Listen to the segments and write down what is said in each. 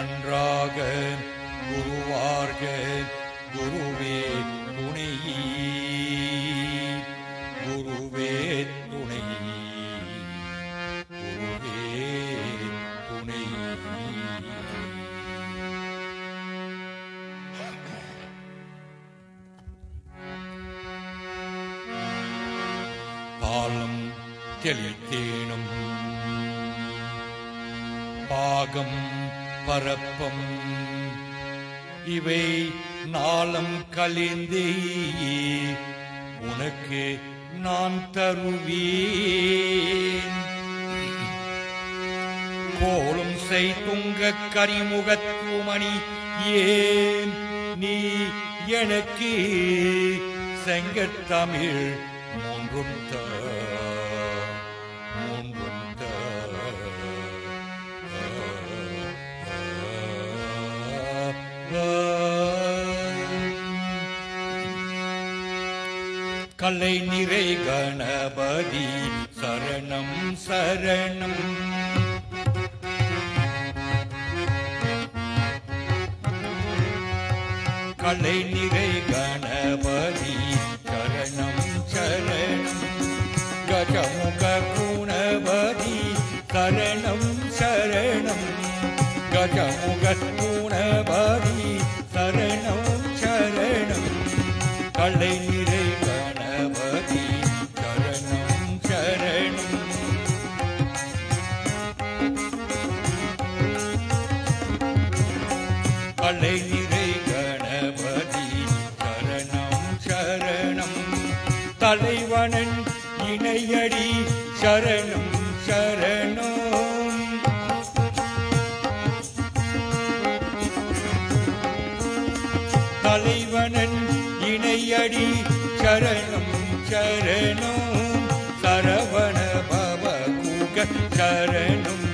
நன்றாக குருவார்க குருவே துணை குருவே துணை குருவே துணை. பாலம் தெளித்தேனும் பாகம் பரப்பம் இவை நாளம் கலிந்தே உனக்கு நான் தருவேன். கோலும் செய்துங்க கரிமுகத்துமணி ஏன் நீ எனக்கு செங்கத்தமிழ் மூன்றும் கலை நிறை கணபதி சரணம் சரணம். கலை நிறை கணபதி சரணம் சரணம். கஜமுக குணபதி சரணம் சரணம். கஜமுக குணபதி சரணம் சரணம். கலை நிறை கணபதி சரணம் சரணம். கலை நிறை கணபதி சரணம் சரணம். தலைவனன் இணையடி சரணம் சரணம். தலைவனன் இணையடி சரணம் சரணம். சரவண பவ கூக சரணம்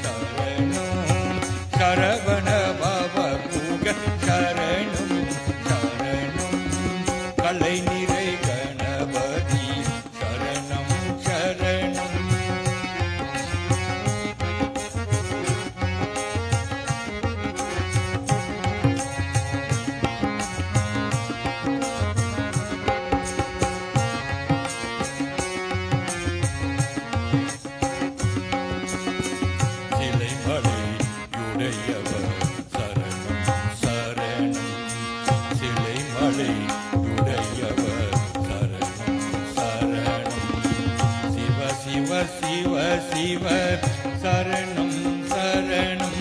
சரணம். சரவண பவ கூக சரணம் சரணம். கலை நிறை கணபதி சரணம் சரணம். சிவ சிவ சரணம் சரணம்.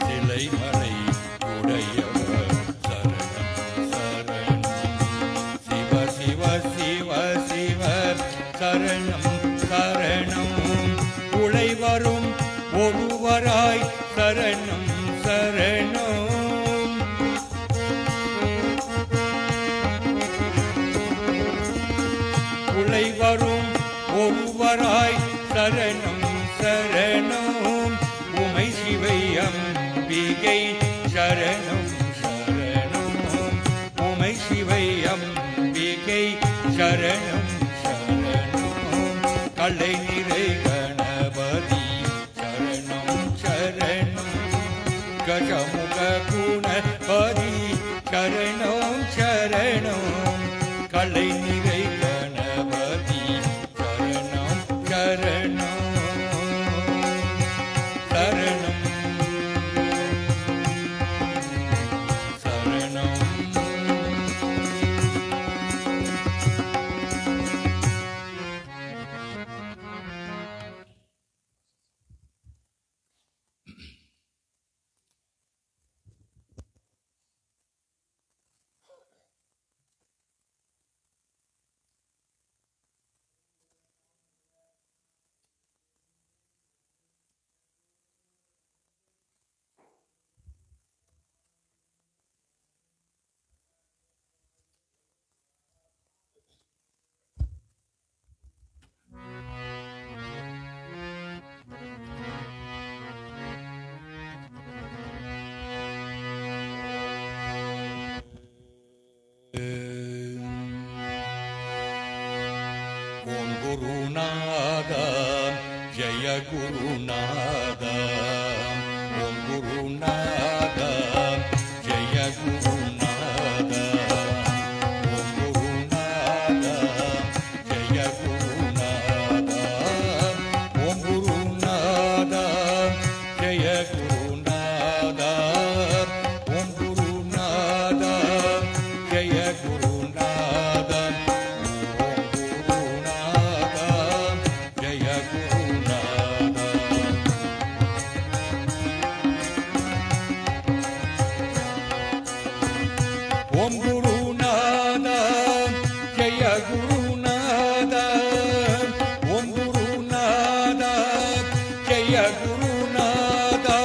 சிலைமலை உடையவர் சரணம் சரணம். சிவ சிவ சிவ சிவ சரணம் சரணம். உளை வரும் ஒருவராய் சரணம் சரணம். உளை வரும் ஒருவராய் சரணம் சரணம். உமை சிவை அம்பிகை சரணம் சரணம். உமை சிவை அம்பிகை சரணம் சரணம். கலை நிறை கணபதி சரணம் சரணம். கஜமுக குணபதி சரணம் சரணம். கலை நிறை கணபதி சரணம் சரணம் சரணம் சரணம். ஓம் குருநாதா ஜெய குருநாதா. ஓம் Gurunada, Jaya Gurunada, Om Gurunada, Jaya Gurunada, Om Gurunada, Jaya Gurunada, Om Gurunada, Jaya Gurunada, Om Gurunada, Jaya Gurunada, Om Gurunada, Jaya Gurunada,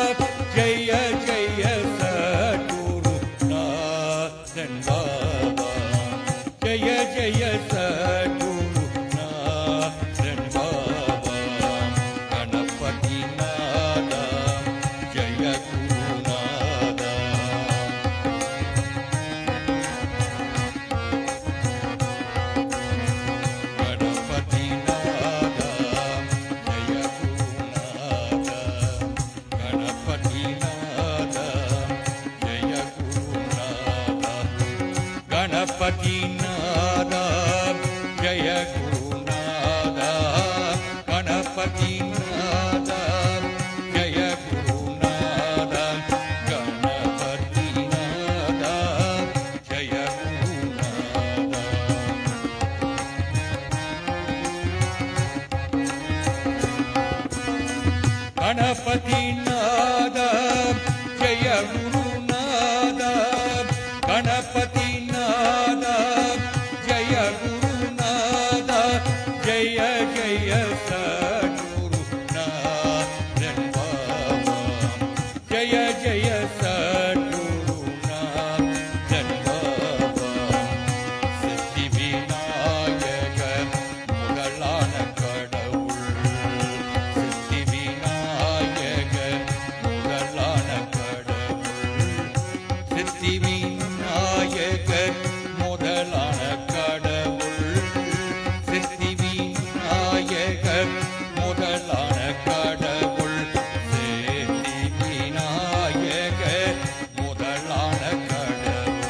Jaya Jaya Sadguru Nadan Baba, Jaya Jaya Sadguru Nadan Baba, Ganapati Nada, Jaya Gurunada. Ganapati Nada, Jaya Gurunada, Ganapati Nada, Jaya Gurunada, Ganapati Nada, Jaya Gurunada. Ganapati Nada, Jaya Gurunada, Ganapati Nada, Jaya Gurunada, Jaya Jaya Sadguru Nadan Baba, Jaya Jaya Sadguru Nadan Baba, Siddhi Vinayaka முதலான கடவுள், Siddhi Vinayaka முதலான கடவுள், Siddhi Vinayaka முதலான கடவுள், Siddhi Vinayaka முதலான கடவுள், Siddhi Vinayaka முதலான கடவுள்.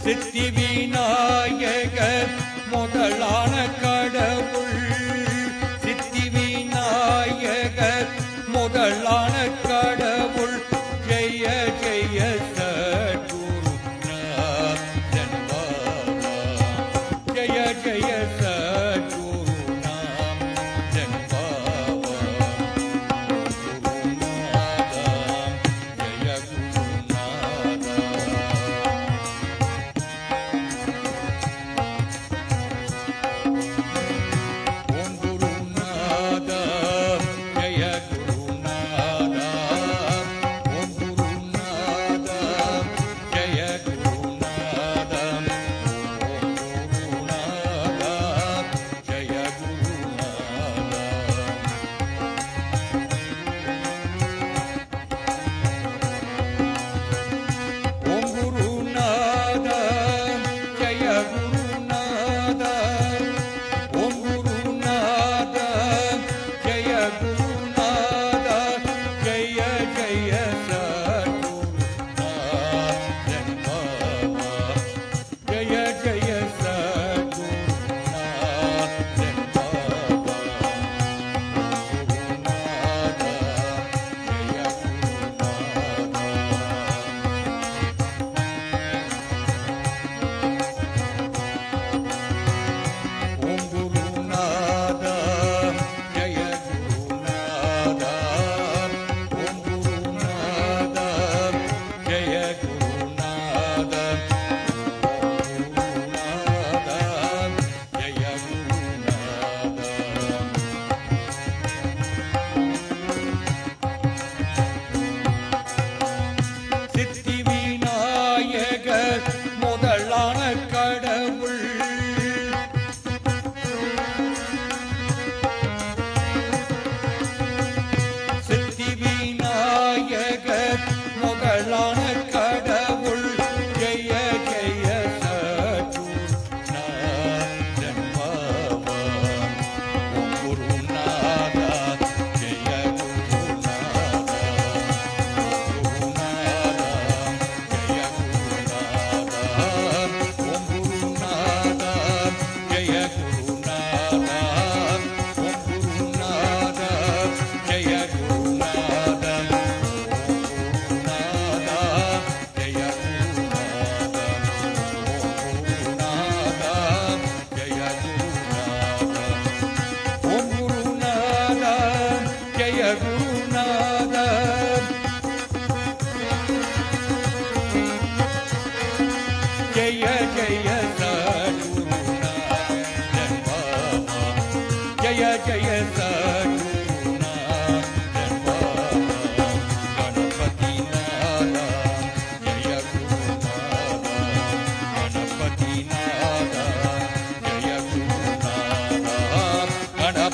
சித்தி விநாயக முதலான கடவுள், சித்தி விநாயக முதலான கடவுள், ஜெய ஜெய சத்குரு நாதன் பாபா, ஜெய ஜெய சத்குரு நாதன் பாபா, குருநாதா, ஜெய குருநாதா. Om Gurunada, Jaya Gurunada, Om Gurunada, Jaya Gurunada, Om Gurunada,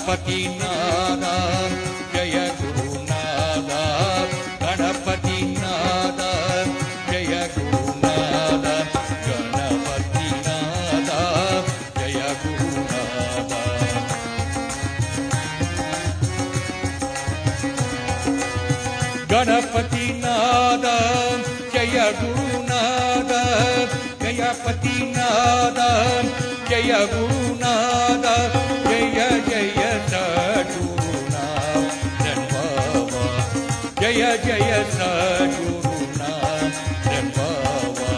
Ganpati नादा जय गुरुनादा गणपति नादा जय गुरुनादा गणपति नादा जय गुरुनादा गणपति नादा जय गुरुनादा गणपति नादा जय गुरुनादा जय जय सद्गुरुनाथ बाबा जय जय सद्गुरुनाथ बाबा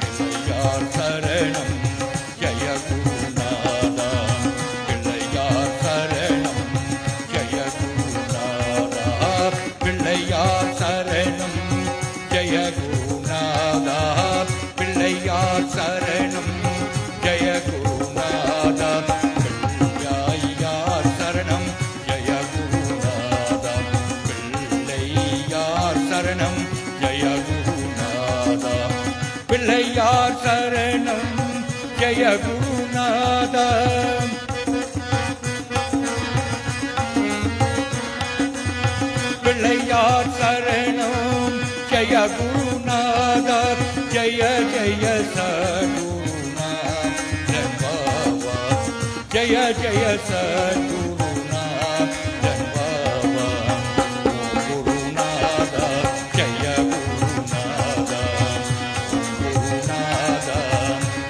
पिल्लैयार शरणम जय गुरुनादा पिल्लैयार शरणम जय गुरुनादा पिल्लैयार शरणम जय गुरुनादा पिल्लैयार शरणम जय गुरुनादा पिल्लैयार शरणम जय गुरुनादा पिल्लैयार शरणम जय गुरुनादा पिल्लैयार शरणम जय गुरुनादा पिल्लैयार शरणम जय गुरुनादा जय जय सद्गुरुनाथ बाबा जय जय सद्गुरुनाथ बाबा गुरुनादा जय गुरुनादा गुरुनादा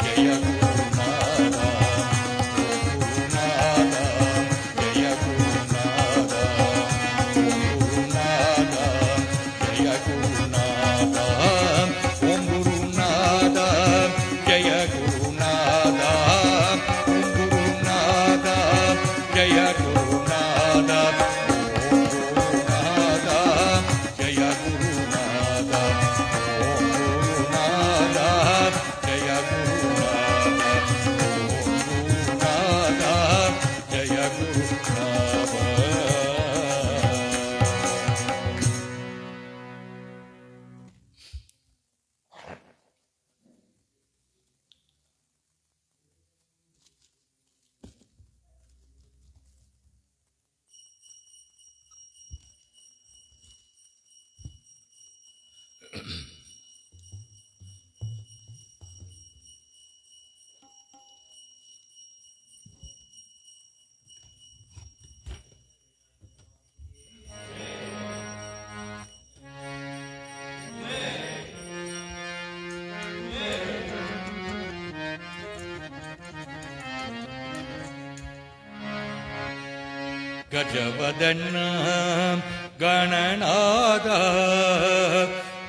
जय गुरुनादा गुरुनादा जय गुरुनादा गुरुनादा जय गुरुनादा ओम गुरुनादा जय गुरुनादा ओम गुरुनादा जय गुरुनादा ओम गुरुनादा जय गुरुनादा ओम गुरुनादा जय गुरुनादा ओम गुरुनादा जय गुरुनादा गजवदन गणनाद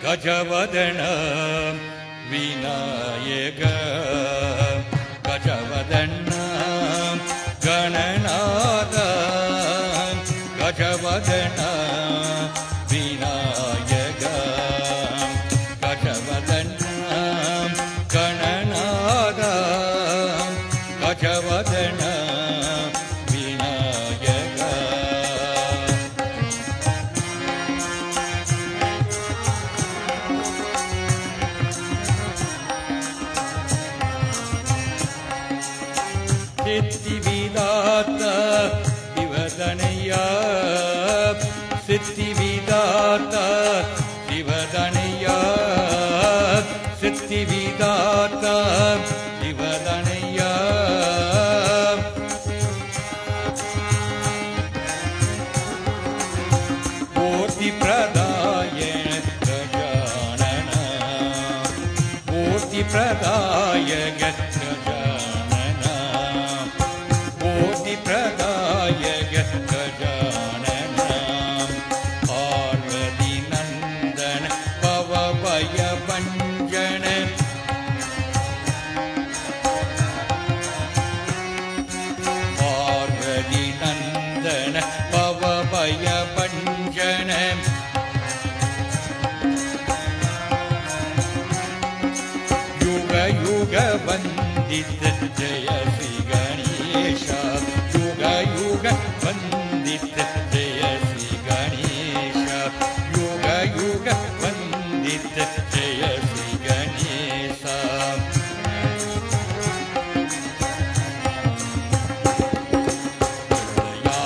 गजवदन विनायक गजवदन गणनाद गजवदन विनायक गजवदन गणनाद गजवदन सिद्धिविदाता शिवदनैया सिद्धिविदाता शिवदनैया सिद्धिविदाता शिवदनैया कोटि प्रदायन गजानन कोटि प्रदायक वंदित जय श्री गणेश युग युग वंदित जय श्री गणेश युग युग वंदित जय श्री गणेश पिल्लैयार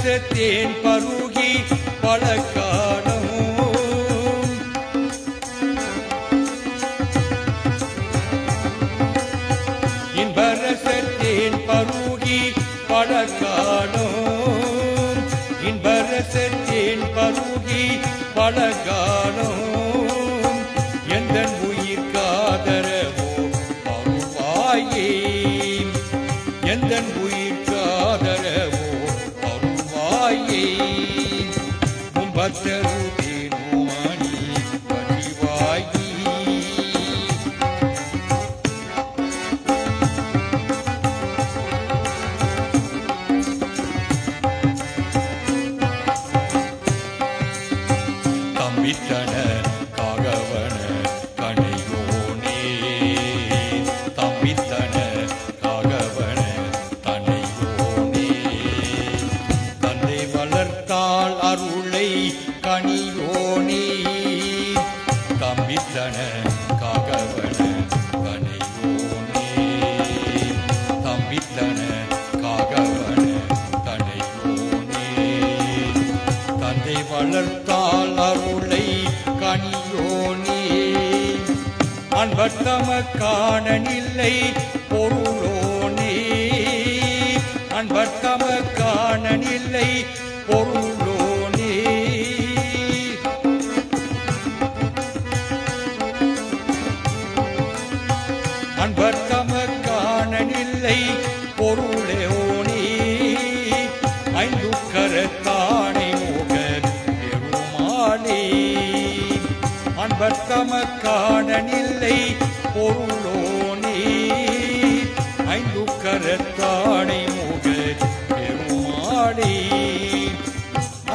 இன்பரசத்தேன் பருகி பல காலம் இன்பரசத்தேன் பருகி பல காலம் இன்பரசத்தேன் பருகி பல காலம் எந்தன் உயிர் காதரவோ அருள்வாயே எந்தன் உயிர் காதரவோ அருள்வாயே மும்பத்தருதேனுமணி கசிவாயி தம்பித்தன காகவன கணையோனே தம்பித்தன காகவன கணையோனே தந்தை வளர்த்தாள் அருளை கனியோனே தம்பித்தன காகவன கணையோனே தம்பித்தன காகவன கணையோனே தந்தை வளர்த்தாள் அருளை கனியோனே அன்பர்தமக்காணனில்லை பொருளோனே அன்பர்தமக்காணனில்லை பொருளோனே அன்பர்தமக்காணனில்லை பொருளோனே ஐந்துக்கரத்தானை முகர் பெருமாளே அன்பர்தமக்காணனில்லை பொருளோனே ஐந்துக்கரத்தானை முகர் பெருமாளே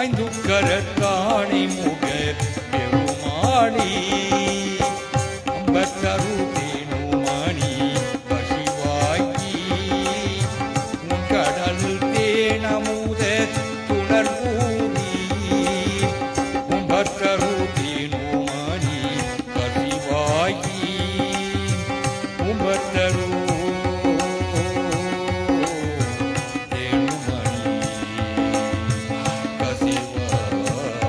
ஐந்துக்கரத்தானை முகர் பெருமாளே அம்பத்தருதேனுமணி கசிவாயி உன் கடல் தேனமுத துணர்பூரி உம்பத்தருதேனுமணி கசிவாயி உம்பத்தரு தேனுமணி கசிவாயி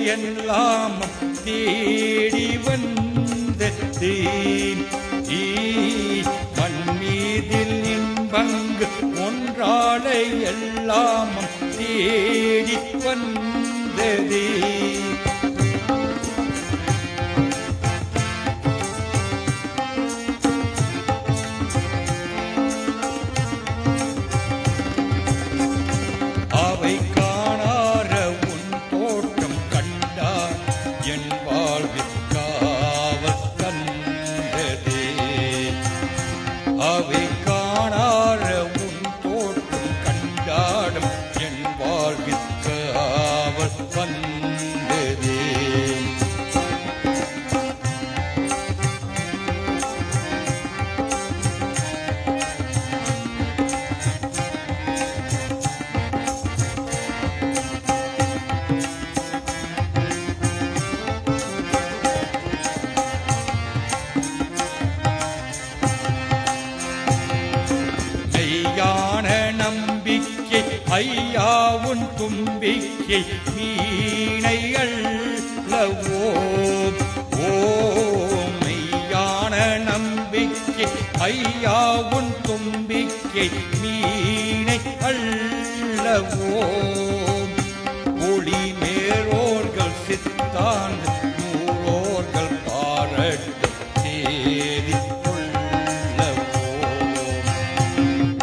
எல்லாம் தேடி வந்தது மண்மீதில் இன்பங்கு ஒன்றாலை எல்லாம் தேடி வந்தது அவை காணார உன் தோட்டம் கண்டார் என் வாழ்வில் காவல் தந்ததே அவை காணார உன் தோட்டம் கண்டாடும் என் வாழ்வில் காவல் வந்ததே மெய்யான நம்பிக்கை ஐயா உன் தும்பிக்கை வீணை அல்லவோ ஓ மெய்யான நம்பிக்கை ஐயா உன் தும்பிக்கை வீணை அல்லவோ ஒளி மேலோர்கள் சித்தான் நூறோர்கள் பாரட்டு தேதி கொள்ளவோ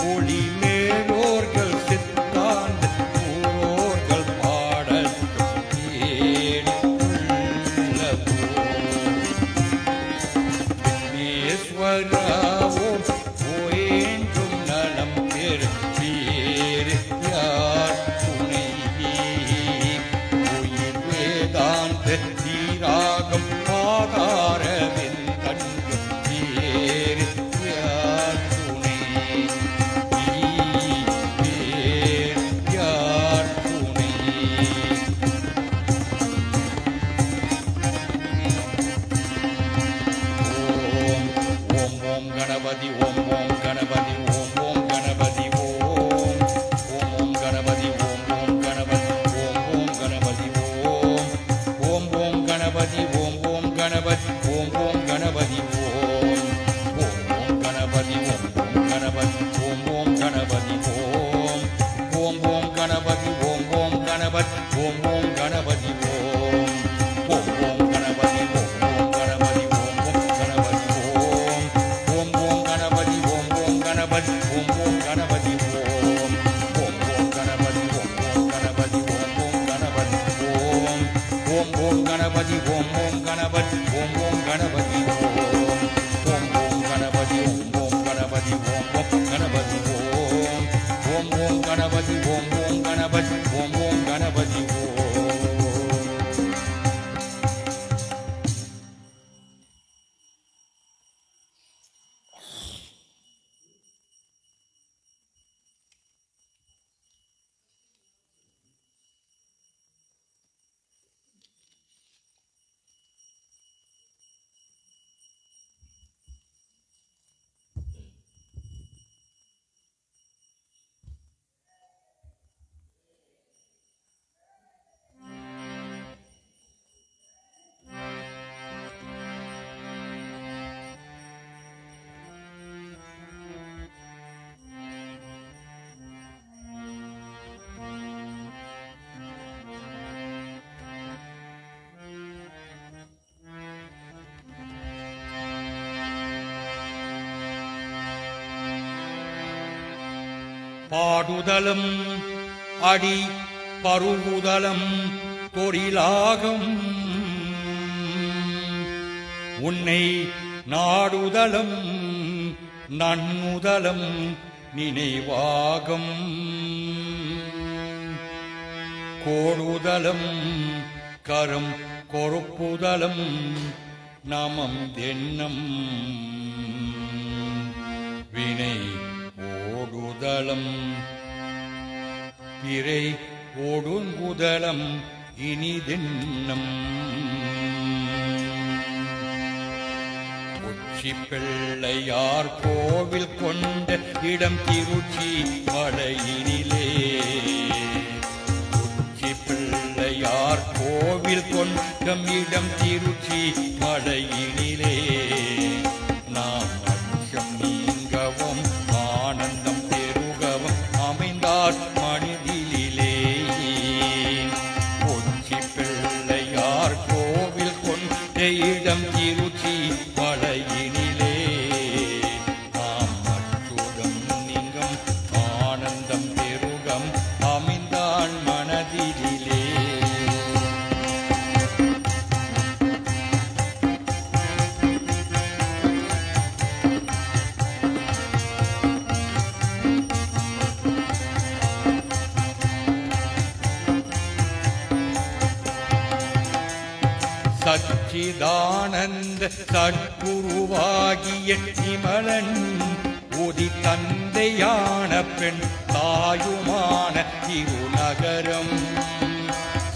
ஒளி மேலோர்கள் சித்தான் நூறோர்கள் பாடட்டு தேடி கொள்ளவோ விக்னேஸ்வராவோ போயேன்றும் நலம் பெரு பேரு யார் துணை உயிர் வேதாந்த தீராகம் ஆதாரவின் கண்டு பேரு யார் துணை பேர் யார் துணை ஓம் ஓம் ஓம் கணபதி ஓம் ஓம் கணபதி ஓம் ஓம் கணபதி ஓம் ஓம் ஓம் கணபதி ஓம் ஓம் கணபதி ஓம் ஓம் கணபதி ஓம் ஓம் ஓம் கணபதி ஓம் ஓம் கணபதி ஓம் ஓம் கணபதி ஓம் ஓம் ஓம் கணபதி ஓம் ஓம் கணபதி ஓம் ஓம் கணபதி ஓம் ஓம் ஓம் கணபதி ஓம் ஓம் கணபதி ஓம் ஓம் கணபதி ஓம் ஓம் ஓம் கணபதி ஓம் ஓம் கணபதி ஓம் ஓம் கணபதி ஓம் ஓம் ஓம் கணபதி ஓம் ஓம் கணபதி ஓம் ஓம் கணபதி ஓம் ஓம் ஓம் கணபதி ஓம் ஓம் கணபதி ஓம் ஓம் கணபதி ஓம் ஓம் ஓம் கணபதி ஓம் ஓம் கணபதி ஓம் ஓம் கணபதி ஓம் ஓம் ஓம் கணபதி ஓம் ஓம் கணபதி ஓம் ஓம் கணபதி ஓம் ஓம் ஓம் கணபதி ஓம் ஓம் கணபதி ஓம் ஓம் கணபதி ஓம் பாடுதலும் அடி பருகுதலும் தொழிலாகும் உன்னை நாடுதலும் நன்முதலும் நினைவாகும் கோடுதலும் கரும் கொறுப்புதலும் நமம் தென்னம் வினை ஓடுதலம் பிறை ஓடுங்குதலம் இனிதென்னம் உச்சி பிள்ளையார் கோவில் கொண்ட இடம் திருச்சி மலையினிலே உச்சி பிள்ளையார் கோவில் கோவில் கொண்டம் இடம் திருச்சி மலையினிலே நாம் அச்சம் நீங்கவும் ஆனந்தம் பெருகவும் அமைந்தார் மனிதிலே கொச்சி பிள்ளையார் கோவில் கொண்ட இடம் திருச்சி மலையினிலே நாம் அச்சுதம் நீங்கும் ஆனந்தம் பெருகம் அமைந்தான் மனதிலே சச்சிதானந்த சத்குருவாகிய நிமலன் உதி தந்தையான பெண் தாயுமான திருநகரம்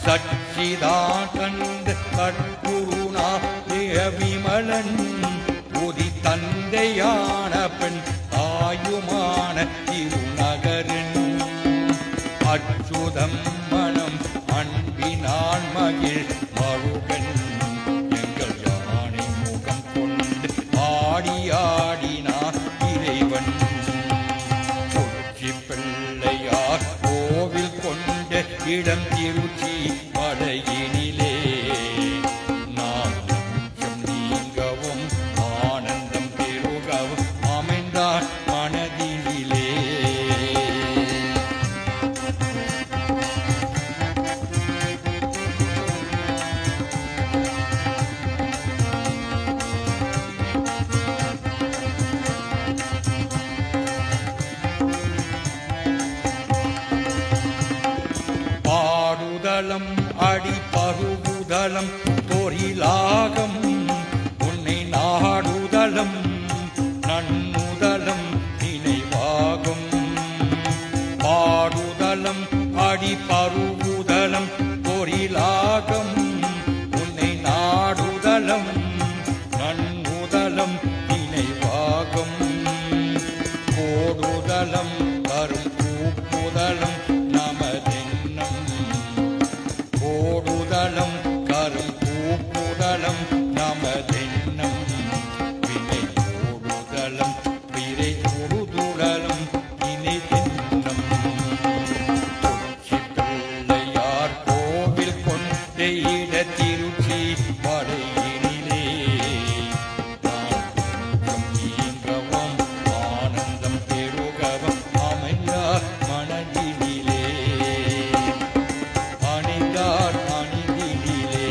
சச்சிதானந்த சத்குருநாய விமலன் உதி தந்தையான பெண் தாயுமான திருநகரன் அச்சுதம் மனம் அன்பினான் மகிழ் மருகன் எங்கள் யானை முகம் கொண்டு ஆடினார் இறைவன் கொச்சி பிள்ளையார் கோவில் கொண்ட இடம் திருச்சி மலையினிலே நாம் அச்சம் நீங்கவும் ஆனந்தம் பெருகவும் அமைந்தார் மனதிலே பாடுதலம் அடி பருகுதலம் தொழிலாகம் உன்னை நாடுதலம் நன்னுதலம் நினைவாகும் பாடுதலம் அடி பருகுதலம் தொழிலாகம் உன்னை நாடுதலம் நன்னுதலம் நினைவாகும் கோடுதலம் கரும் கூப்புதலம் நமதென்னம் கோடுதலம் கரும் கூப்புதலம் நமதென்னம் வினை கோடுதலம் விரை கொடுதுடலம் இணை தென்னம் கொச்சி பிள்ளையார் கோவில் கொண்ட இட திருச்சி மலையினிலே நாம் நீங்கவும் ஆனந்தம் பெருகவும் அமைந்தார் மனதிலே அணிந்தார் மனதிலே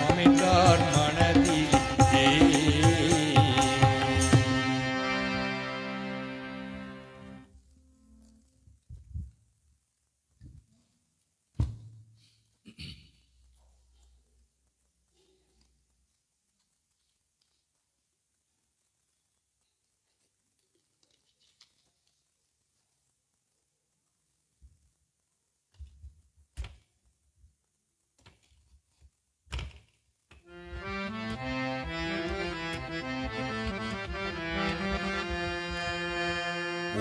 அமைந்தார் மனதிலே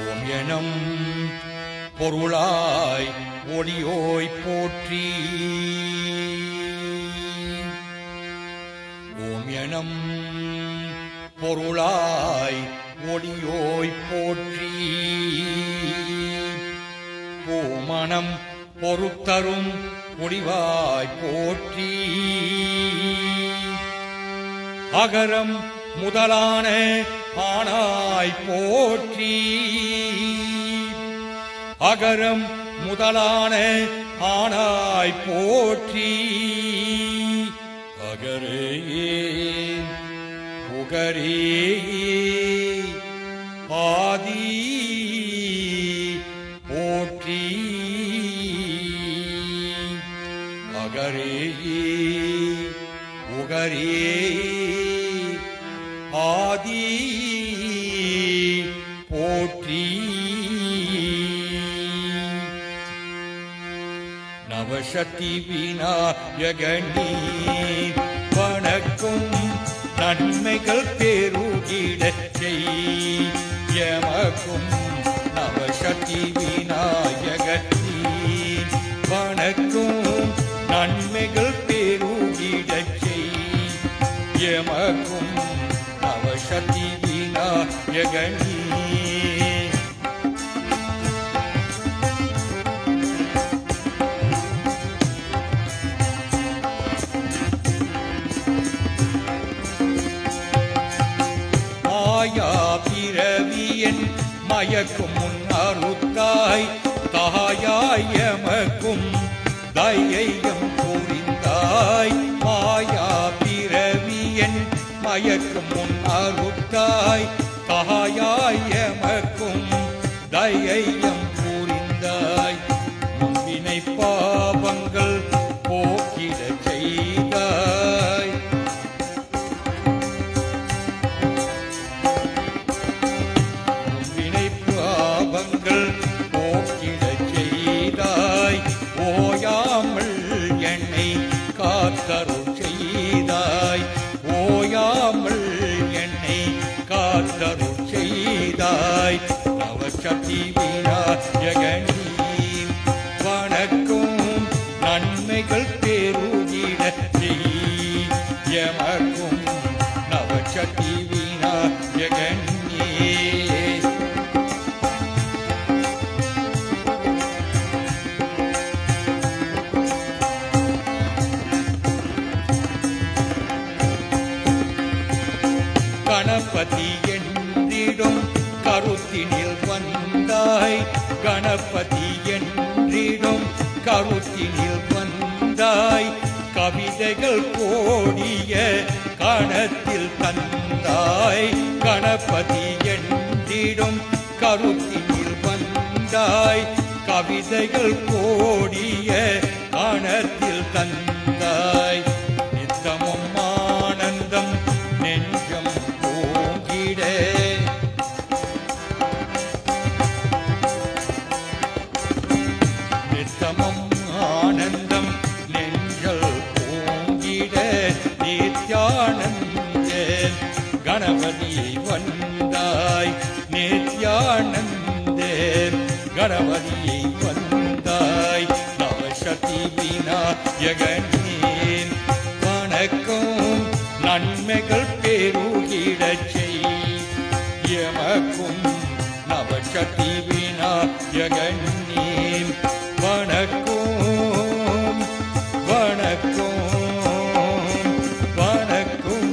ஓம் எனும் பொருளாய் ஒளியோய் போற்றி ஓம் எனும் பொருளாய் ஒளியோய் போற்றி பூமணம் பொறுத்தரும் ஒளிவாய் போற்றி அகரம் முதலான ஆனாய் போற்றி அகரம் முதலான ஆனாய் போற்றி அகரே உகரே ஆதி போற்றி அகரே உகரே ஆதி போற்றி நவசக்தி விநாயகனே வணக்கும் நன்மைகள் பெருகிடச் செய்யமக்கும் நவசக்தி விநாயகனே வணக்கும் நன்மைகள் பெருகிடச் செய் எமக்கும் நவசக்தி விநாயகனே. மாயா பிறவியன் மயக்கும் முன் அறுத்தாய் தாயாய் எமக்கும் தயையம் புரிந்தாய். மாயா பிறவியன் மயக்கும் முன் அறுத்தாய் தாயாய் எமக்கும் தயையம் புரிந்தாய். முன்வினை பாவங்கள் போக்கிடச் செய்தாய். முன்வினை பாவங்கள் போக்கிடச் செய்தாய். ஓயாமல் என்னை காத்தருள் செய்தாய். ஓயாமல் என்னை காத்தருள் செய்தாய். நவசக்தி விநாயகனே வணக்கம் நன்மைகள் பெருகிடச் செய் எமக்கும் நவசக்தி விநாயகனே. கணபதி என்றிடும் கருத்தினில் வந்தாய். கணபதி என்றிடும் கருத்தினில் வந்தாய். கவிதைகள் கோடிய கணத்தில் தந்தாய். கணபதி என்றிடும் கருத்தினில் வந்தாய். கவிதைகள் கோடிய கணத்தில் தந்தாய். நித்தமும் ஆனந்தம் நெஞ்சம் போங்கிட. நித்தமும் ஆனந்தம் நெஞ்சல் போங்கிட. நித்யானந்த கணபதியை வந்தாய். நித்யானந்த கணபதியை வந்தாய். நவசக்தி விநாயகனே வணக்கம் நன்மைகள் பெருகிடச் செய் எமக்கும் நவசக்தி விநாயகனே. வணக்கம் வணக்கம் வணக்கம்.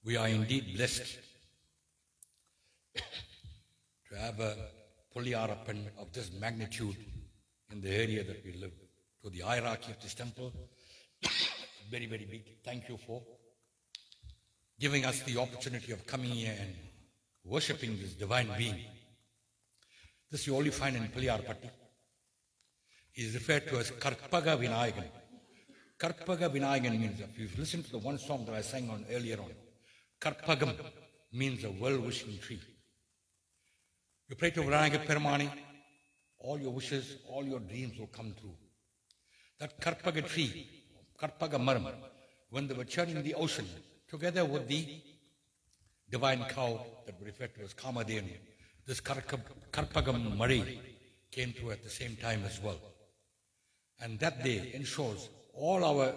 We are indeed blessed to have a Poliyarappan of this magnitude in the area that we live. To the hierarchy of this temple, very, very big thank you for giving us the opportunity of coming here and worshipping this divine being. This you only find in Poliyarapatti. He is referred to as Karpaga Vinayagan. Karpaga Vinayagan means, if you've listened to the one song that I sang on earlier on, Karpagam means a well-wishing tree. You pray to Vinayaka Peramani, all your wishes, all your dreams will come true. That Karpaga tree, Karpaga Maram, when they were churning the ocean, together with the divine cow that we refer to as Kamadenu, this Karpagam Mari came through at the same time as well. And that day ensures all our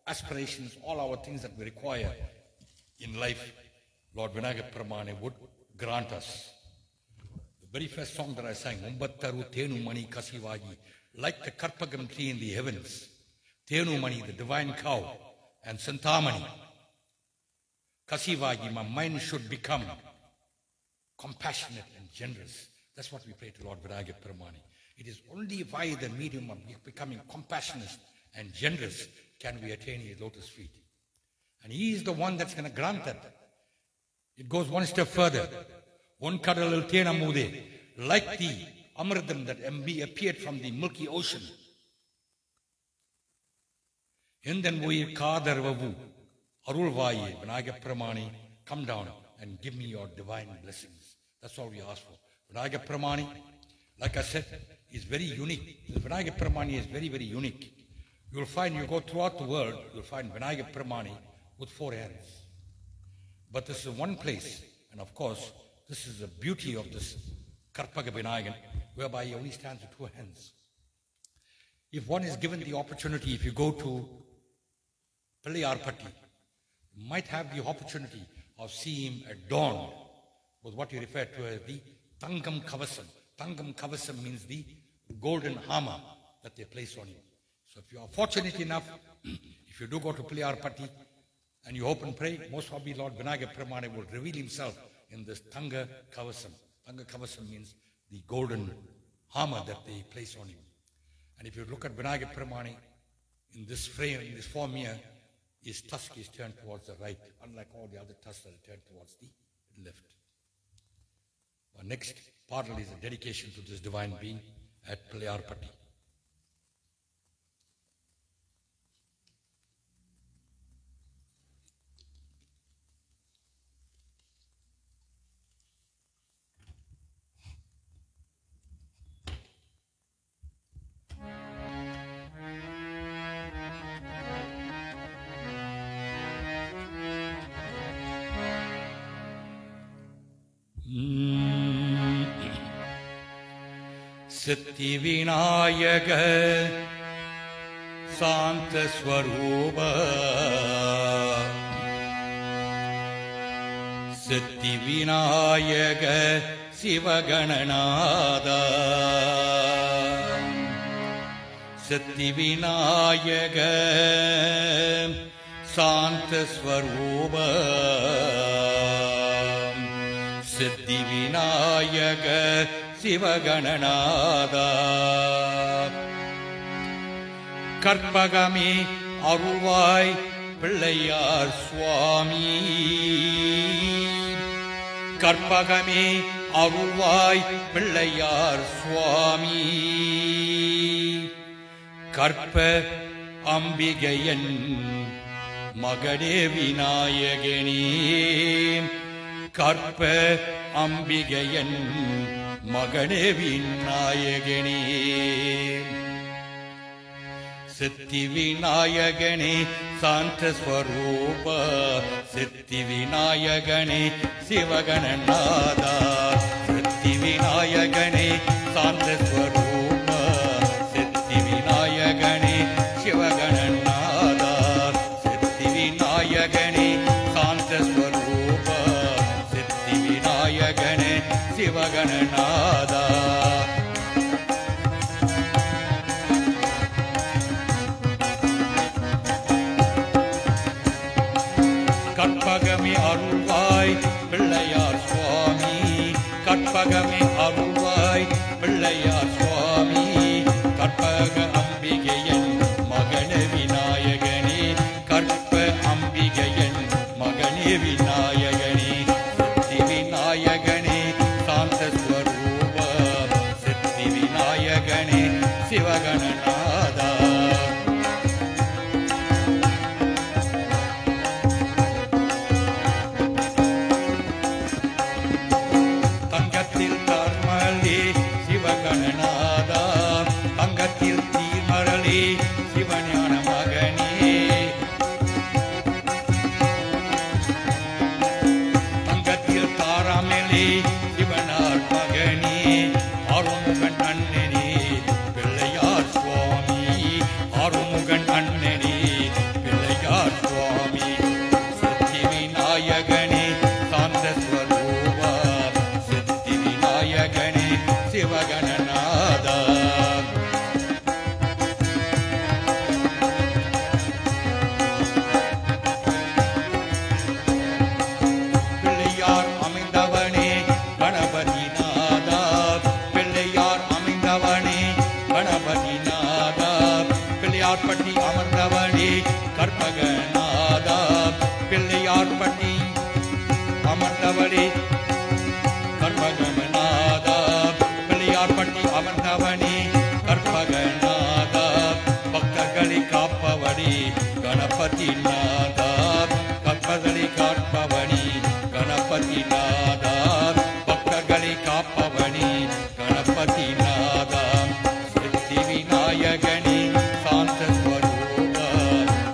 aspirations, all our things that we require in life, Lord Vinayaka Peramani would grant us. The very first song that I sang, Umbattaru Tenu Mani Kasivagi, like the Karpagam tree in the heavens, Tenu Mani, the divine cow, and Santamani, Kasivagi, my mind should become compassionate and generous. That's what we pray to Lord Vinayaka Peramani. It is only by the medium of becoming compassionate and generous can we attain his lotus feet. And he is the one that's going to grant that. It goes one step further. One kadalil tena mude, like the Amridam that appeared from the milky ocean. Endan Uir Kadarvavu, Arulvaye, Vinayaga Pramani, come down and give me your divine blessings. That's all we ask for. Vinayaga Pramani, like I said, is very unique. The Vinayaga Pramani is very, very unique. You'll find, you go throughout the world, you'll find Vinayaga Pramani with 4 hands. But this is one place, and of course, this is the beauty of this Karpaga Vinayagan, whereby he only stands with 2 hands. If one is given the opportunity, if you go to Pillayarpatti, you might have the opportunity of seeing him adorned with what you refer to as the Tangam Kavasam. Tangam Kavasam means the golden armor that they place on him. So if you are fortunate enough, if you do go to Pillayarpatti and you hope and pray, most probably Lord Vinayaga Pramani will reveal himself in this Tanga Kavasam. Tanga Kavasam means the golden armor that they place on him. And if you look at Vinayaga Pramani, in this frame, in this form here, his tusk is turned towards the right, unlike all the other tusks that are turned towards the left. Our next part is a dedication to this divine being at Pillayarpatti. Siddhi Vinayaga Santa Swarupa Siddhi Vinayaga Siva Gananada Siddhi Vinayaga Santa Swarupa Siddhi Vinayaga Siva Gananada Karpagami Aruvai Pillayar Swami Karpagami Aruvai Pillayar Swami Karpa Ambigayan Magade Vinayagani Karpa Ambigayan Magane Vinayagani Siddhi Vinayagani Santa Swarupa Siddhi Vinayagani Siva Gananada Siddhi Vinayagani Santa Swarupa Siddhi Vinayagani Siva Gananada Siddhi Vinayagani Santa Swarupa Siddhi Vinayagani Siva Gananada Karpagami Aruvai Pillayar Swami Karpagami Aruvai Pillayar Swami Karpaga Ambigayan Magane Vinayagani Karpa Ambigayan Magane Vinayagani Siddhi Vinayagani Santa Swarupa Siddhi Vinayagani Siva Gananada Pillayarpatti Amardavani Karpaganada Pillayarpatti Amardavani Karpaganada Pillayarpatti Amardavani Karpaganada Bhaktagali Kappavadi Ganapathi நாதா பக்தர்களை காப்பவனி கணபதி நாதா பக்தர்களை காப்பவனி கணபதி நாதா சித்தி விநாயகனி சாந்த ஸ்வரூபா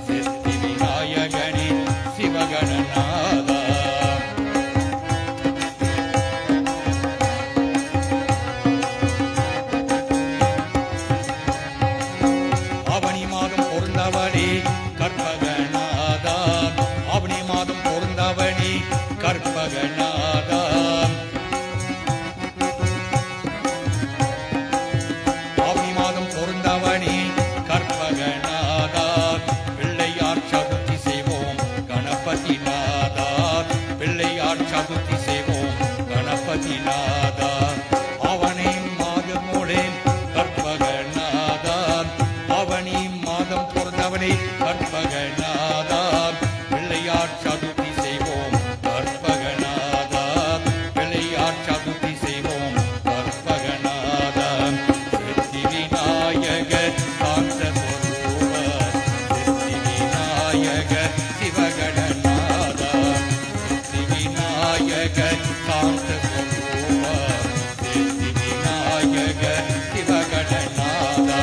சித்தி விநாயகனி சிவகணநாதா ஆவணி மாதம் பொருந்தவனி கற்பகநாதா ஆவணி மாதம் பொருந்தவனி கற்பகநாதா ஆவணி மாதம் பொருந்தவனி கற்பகநாதா பிள்ளையார் சதுர்த்தி செய்வோம் கணபதி நாதா பிள்ளையார் சதுர்த்தி செய்வோம் கணபதி நாதா அவனை மாதமோடே கற்பகநாதா அவனி மாதம் பொருந்தவனே கற்பகநாதா பிள்ளையார் சதுர்த்தி செய்வோம் கற்பகநாதா பிள்ளையார் சதுர்த்தி செய்வோம் கற்பகநாதா சித்தி விநாயக சாந்த ஸ்வரூபா சித்தி விநாயக சிவகணநாதா சித்தி விநாயக சாந்த ஸ்வரூபா சித்தி விநாயக சிவகணநாதா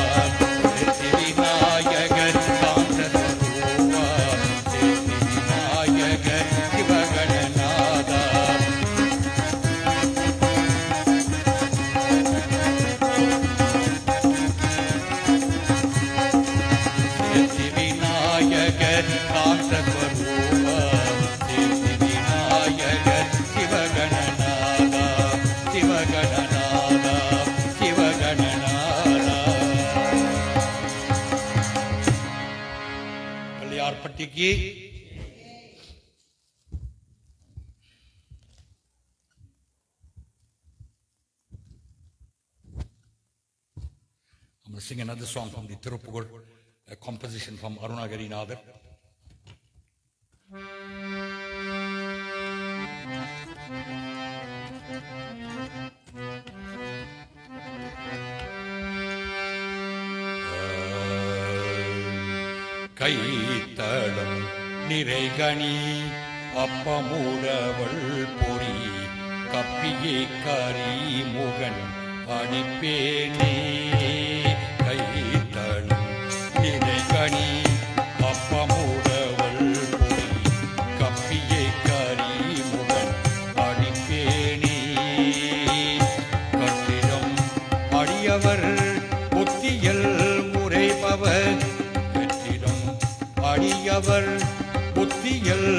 சித்தி விநாயக சாந்த ஸ்வரூபா சித்தி விநாயக சிவகணநாதா சித்தி விநாயக சாந்த ஸ்வரூபா சித்தி Vinayaka சிவகணநாதா சிவகணநாதா சிவகணநாதா பிள்ளையார்பட்டிக்கு I'm going to sing another song from the Tiruppugal, a composition from Arunagari Nadar. கைத்தளம் நிறைகணி அப்பமுடவள் பொறி கப்பியே கரிமுகன் அடிப்பேனே கைத்தளம் நிறைகணி அப்பமுடவள் பொறி கப்பியே கரிமுகன் அடிப்பேனே கட்டிடம் அடியவர் புத்தியல் முறைபவர் அடியவர் புத்தியல்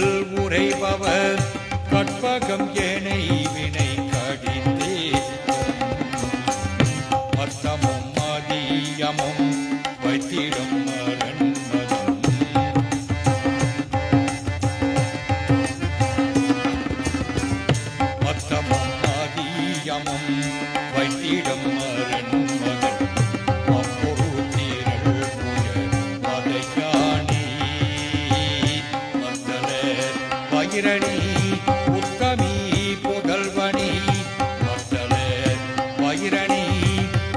உரைபவர் கற்பகம் ஏனை வினை கடித்தே மத்தமும் மதியமும் வைத்திடும் அரண்மதம் மத்தமும் மதியமும் வைத்திடும் அரண்மதம் அப்பொரு தீரல் மதையானி பகிரணி உத்தமி புதல்வனி மத்தல பகிரணி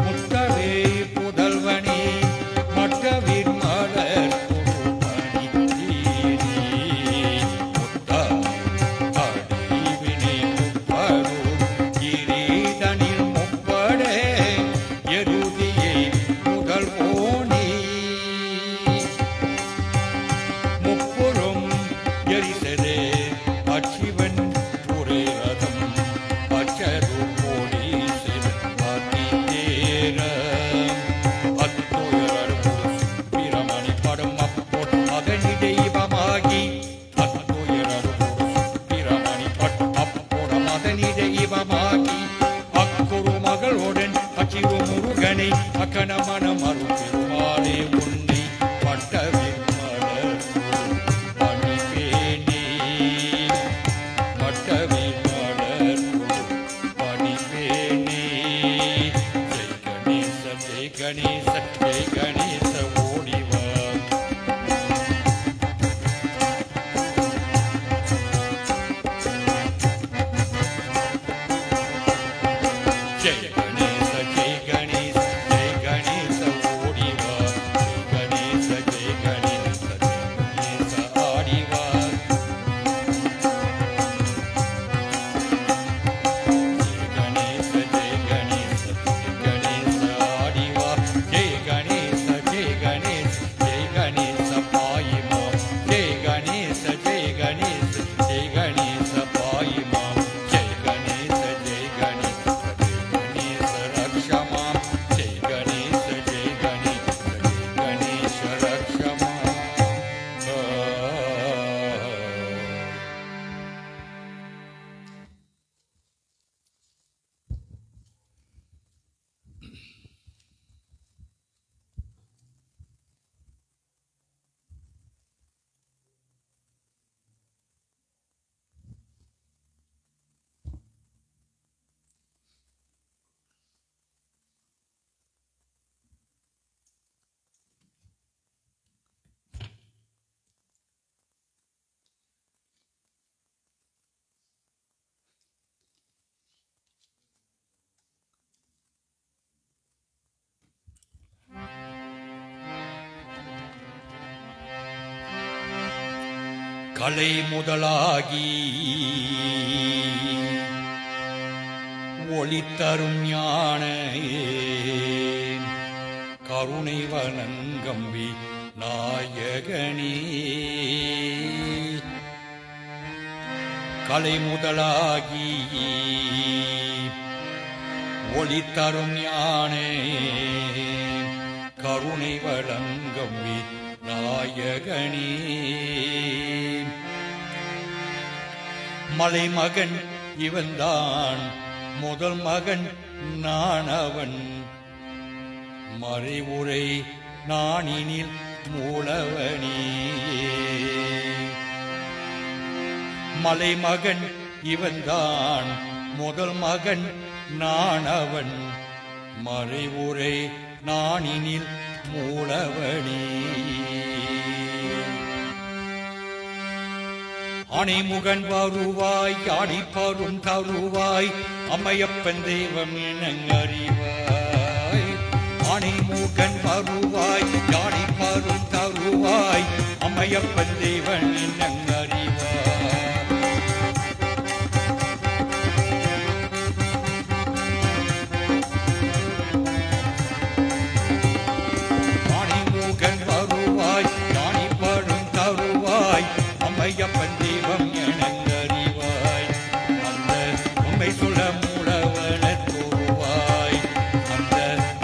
முத்தவே புதல்வனி மற்றவின் மலர் புதுமணி முத்தமி அடிவினை முப்பரும் கிரீதனில் முப்படே எருதியை முதல் போனி முப்புறம் எரிசதே அச்சிவன் ஒரே ரதம் பச்சரு போலீசில் அதிதேர அத்துயர் பிரமணி படம் அப்போட் அதனி தெய்வமாகி அத்துயர் பிரமணி பட் அப்போட மதனி தெய்வமாகி அக்குரு மகளுடன் அச்சிரு முருகனை அக்கணமன மறு பெருமாளே உன்னை பட்டவின் மலர் அணிபேனே கலை முதலாகி ஒளி தரும் ஞான கருணை வணங்கம்பி நாயகனே கலை முதலாகி ஒளி தரும் ஞான கருணை வணங்கம்பி நாயகனே மலைமகன் இவன்தான் முதல் மகன் நானவன் மறைவுரை நானினில் மூலவனே மலைமகன் இவன்தான் முதல் மகன் நானவன் மறைவுரை நானினில் மூலவனே அணிமுகன் வருவாய் ஆடிப்பரும் தருவாய் அம்மையப்பன் தெய்வம் எனங்கறிவாய் அணிமுகன் வருவாய் ஆடிப்பரும் தருவாய் அம்மையப்பன் தெய்வம் எனங்கறிவாய் அணிமுகன் வருவாய் ஆடிப்பரும் தருவாய் அம்மையப்பன் தெய்வம் எனங்கறிவாய் அந்த உண்மை சொல்ல மூலவன தோருவாய் அந்த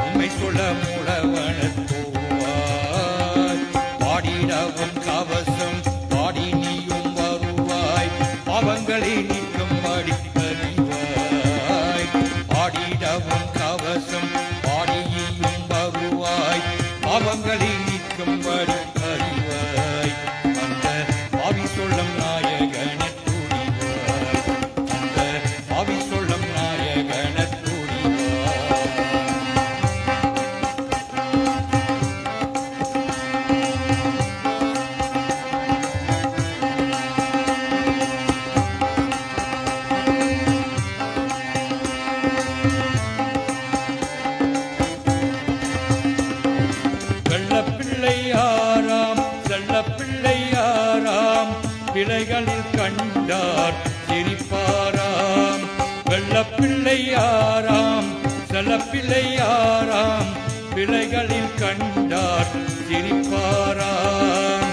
உண்மை சொல்ல மூலவன தோருவாய் பாடிடவும் கவசம் பாடி நீயும் வருவாய் பாவங்களை நீக்கும்படி அறிவாய் பாடிடவும் கவசம் பாடி நீயும் வருவாய் பாவங்களை நீக்கும்படி அறிவாய் ஆவி சொல்லம் நாயகன துடிவாய் அந்த ஆவி சொல்லம் நாயகன துடிவாய் வெள்ளப்பிள்ளையாராம் செல்லப்பிள்ளையாராம் பிள்ளைகளில் கண்டார் சிரிப்பாராம் வெள்ளப்பிள்ளையாராம் செல்லப்பிள்ளையாராம் பிள்ளைகளில் கண்டார் சிரிப்பாராம்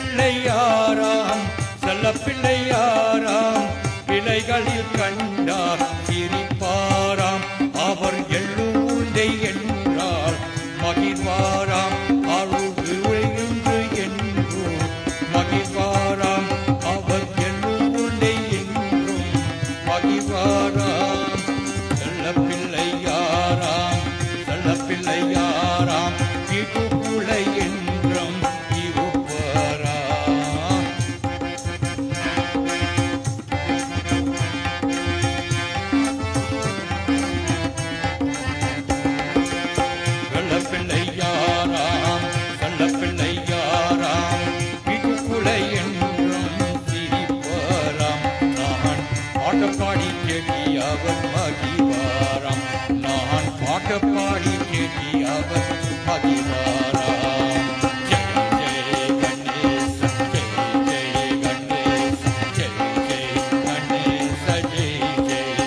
வெள்ளப்பிள்ளையாராம் செல்லப்பிள்ளையாராம் பிள்ளைகளில் கண்டார் சிரிப்பாராம் அவர் எள்ளூண்டை என்றால் மகிழ்வாராம் அருள்ந்து என்றும் மகிழ்வாராம் அவர் எள்ளூண்டை என்றும் மகிழ்வாராம் செல்லப்பிள்ளையாராம் செல்லப்பிள்ளையாராம் வீட்டுக்குள்ளை என்றும் இருப்பாராம் வெள்ளப்பிள்ளையாராம் செல்லப்பிள்ளையாராம் வீட்டுக்குள்ளை என்றும் சிரிப்பாராம் நான் பாட்டப்பாடி கேட்டி அவர் மகிழ்வாராம் நான் பாட்டப்பாடி கேட்டி அவர் மகிழ்வாராம் Jaya Jaya Ganesha Jaya Jaya Ganesha Jaya Jaya Ganesha Jaya Jaya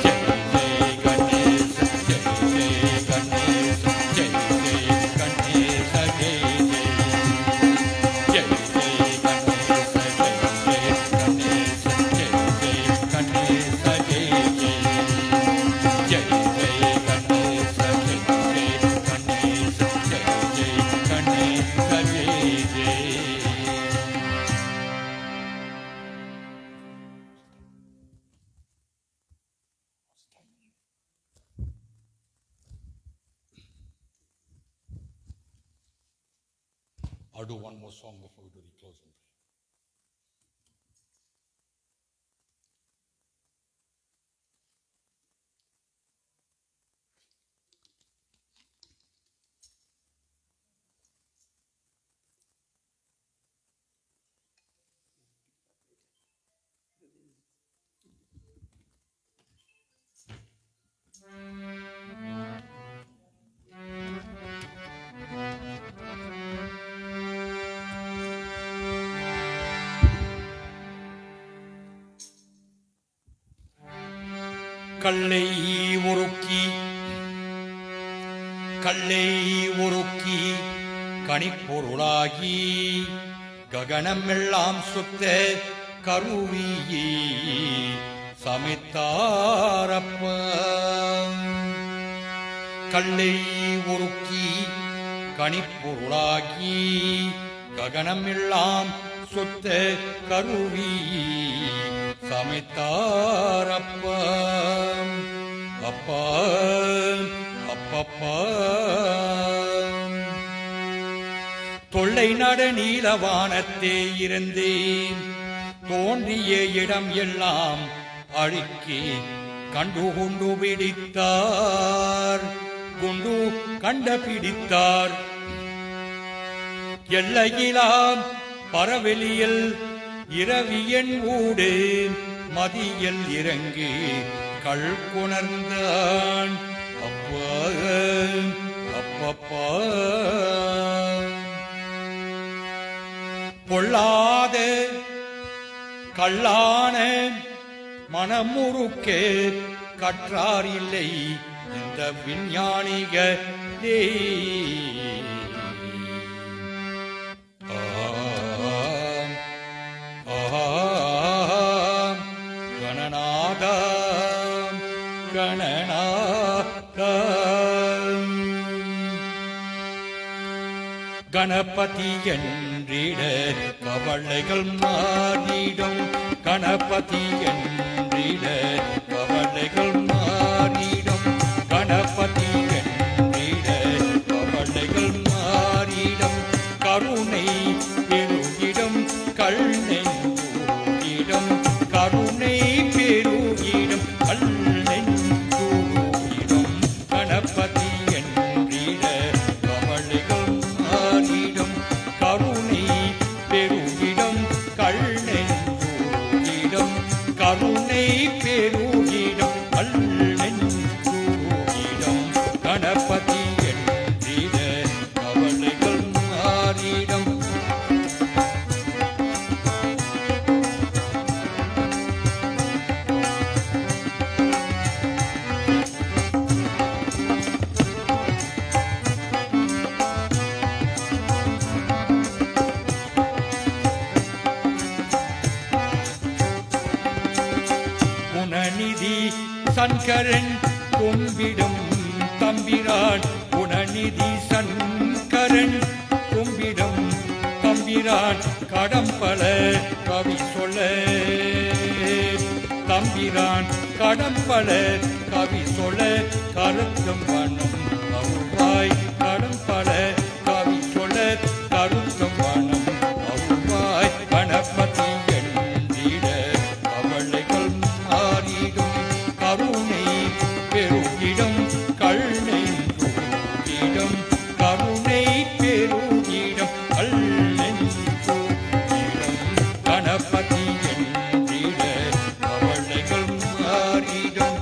Jaya Jaya Ganesha Jaya Jaya Ganesha Jaya Jaya Ganesha Jaya Jaya Jaya Jaya Ganesha Jaya Jaya Ganesha Jaya Jaya Ganesha Jaya Jaya Jaya Jaya Ganesha Jaya Jaya Ganesha Jaya Jaya Ganesha Jaya Jaya I'll do one more song before we do the closing prayer. கல்லை உருக்கி கனிப்பொருளாகி ககனமெல்லாம் சுத்த கருவியே சமைத்தாரப்ப. கல்லை உருக்கி கனிப்பொருளாகி ககனமெல்லாம் சுத்த கருவியே சமைத்தாரப்ப. அப்பா அப்பப்பா தொல்லை நட நீலவானத்தே இருந்தேன் தோன்றிய இடம் எல்லாம் அழிக்கி கண்டு பிடித்தார் பிடித்தார். எல்லையிலாம் பரவெளியில் இரவியன் ஊடு மதியில் இறங்கி கள் குணர்ந்தான். அப்பப்பா பொல்லாத கல்லான மனமுறுக்கே கற்றார் இல்லை இந்த விஞ்ஞானிகளே. கணநாதா கணநாதா கணபதி என்றிட கவலைகள் மாறிடும். கணபதி என்றிட கவலைகள் மாறிடும். கணபதி என்றிட கவலைகள் மாறிடும். கருணை பெருகிடும் கல்நெஞ்சூரிடம். கருணை பெருகிடும் கல்நெஞ்சூரிடம். கணபதி என்றிட கவலைகள் மாறிடும். கருணை பெருகிடும் கல்நெஞ்சூரிடம். கருணை பெருகிடும் கல்நெஞ்சூரிடம். கணபதி என்றிட கவலைகள் மாறிடும். குணநிதி சங்கரன் கும்பிடும் தம்பிரான். குணநிதி சங்கரன் கும்பிடும் தம்பிரான். கடம்பல கவி சொல்ல தம்பிரான். கடம்பல கவி சொல்ல கருத்தும் வனம் அவுவாய். கடம்பல கவி சொல்ல கருத்தும் வனம் அவுவாய். கணபதி என்றிட கவலைகள் மாறிடும். கருணை பெருகிடும் கல்நெஞ்சூரிடம். கருணை பெருகிடும் கல்நெஞ்சூரிடம். கணபதி என்றிட கவலைகள் மாறிடும்.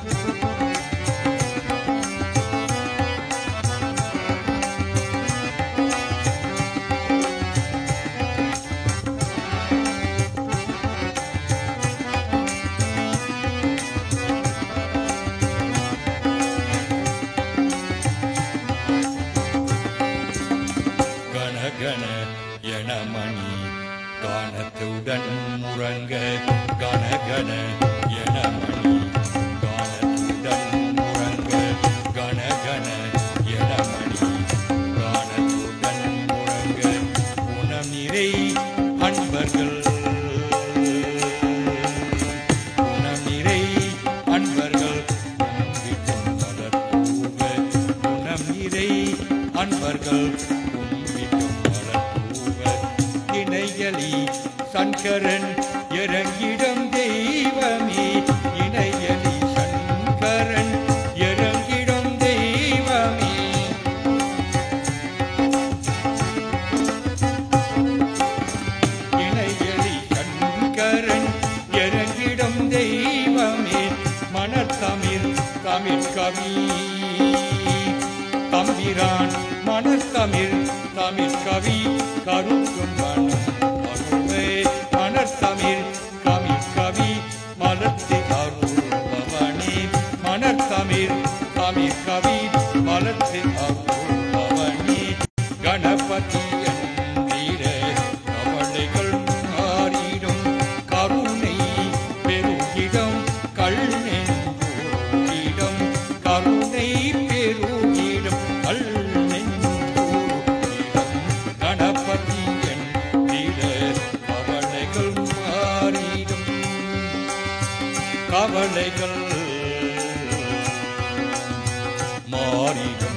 கணகண எனமணி கானத்துடன் முழங்க. கணகண எனமணி கானத்துடன் முழங்க. கணகண எனமணி கானத்துடன் முழங்க. குணநிறை அன்பர்கள் குணநிறை அன்பர்கள் கும்பிட்டும் மலர்தூவ. குணநிறை அன்பர்கள் இணையலி சங்கரன் இறங்கிடும் தெய்வமே. இணையலி சங்கரன் இறங்கிடும் தெய்வமே. இணையலி சங்கரன் இறங்கிடும் தெய்வமே. மனத்தமிழ் தமிழ் கவி தம்பிரான். மனத்தமிழ் தமிழ் கவி கருத்தும் வனம் அருள்வே. மனத்தமிழ் தமிழ் கவி மலர்த்தி அருள்பவனே. கவிர் கவிர் வளர்த்து அவனே கணபதி என்கிற கவலைகள் மாறிடும் கருணை பெருகிடம் கல்நெஞ்சூரிடம் கருணை பெருகிடம் கல்நெஞ்சூரிடம் கணபதி என்கிற கவலைகள் மாறிடும் கவலைகள் மாறிடும்.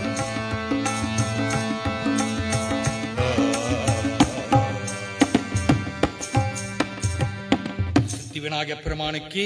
சித்தி விநாயகப் பெருமானுக்கு